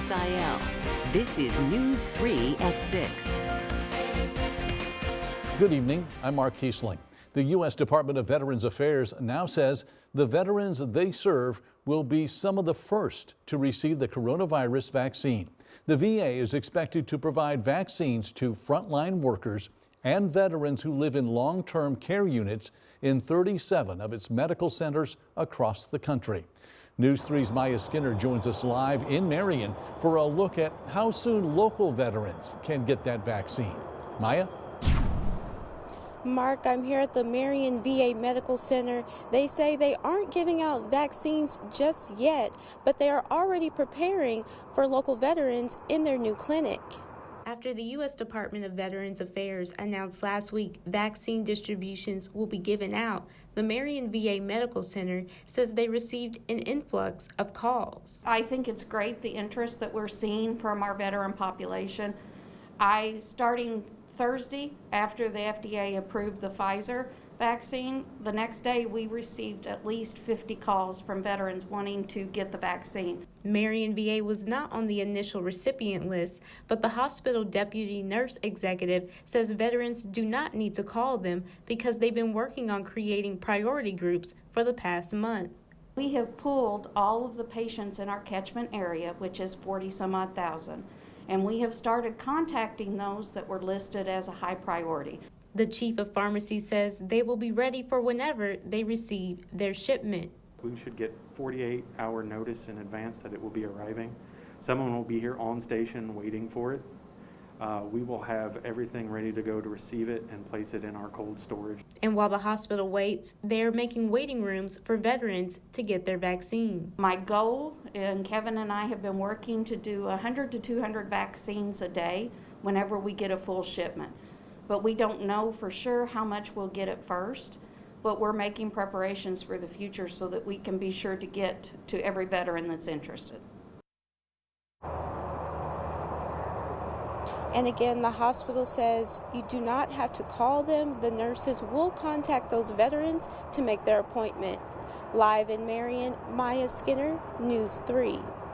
WSIL. This is News 3 at 6. Good evening. I'm Mark Kiesling. The U.S. Department of Veterans Affairs now says the veterans they serve will be some of the first to receive the coronavirus vaccine. The VA is expected to provide vaccines to frontline workers and veterans who live in long-term care units in 37 of its medical centers across the country. News 3's Maya Skinner joins us live in Marion for a look at how soon local veterans can get that vaccine. Maya? Mark, I'm here at the Marion VA Medical Center. They say they aren't giving out vaccines just yet, but they are already preparing for local veterans in their new clinic. After the U.S. Department of Veterans Affairs announced last week vaccine distributions will be given out, the Marion VA Medical Center says they received an influx of calls. I think it's great, the interest that we're seeing from our veteran population. Starting Thursday, after the FDA approved the Pfizer vaccine, the next day we received at least 50 calls from veterans wanting to get the vaccine. Marion VA was not on the initial recipient list, but the hospital deputy nurse executive says veterans do not need to call them because they've been working on creating priority groups for the past month. We have pulled all of the patients in our catchment area, which is 40-some-odd thousand, and we have started contacting those that were listed as a high priority. The chief of pharmacy says they will be ready for whenever they receive their shipment. We should get 48-hour notice in advance that it will be arriving. Someone will be here on station waiting for it. We will have everything ready to go to receive it and place it in our cold storage. And while the hospital waits, they're making waiting rooms for veterans to get their vaccine. My goal, and Kevin and I have been working to do 100 to 200 vaccines a day whenever we get a full shipment. But we don't know for sure how much we'll get at first, but we're making preparations for the future so that we can be sure to get to every veteran that's interested. And again, the hospital says you do not have to call them. The nurses will contact those veterans to make their appointment. Live in Marion, Maya Skinner, News 3.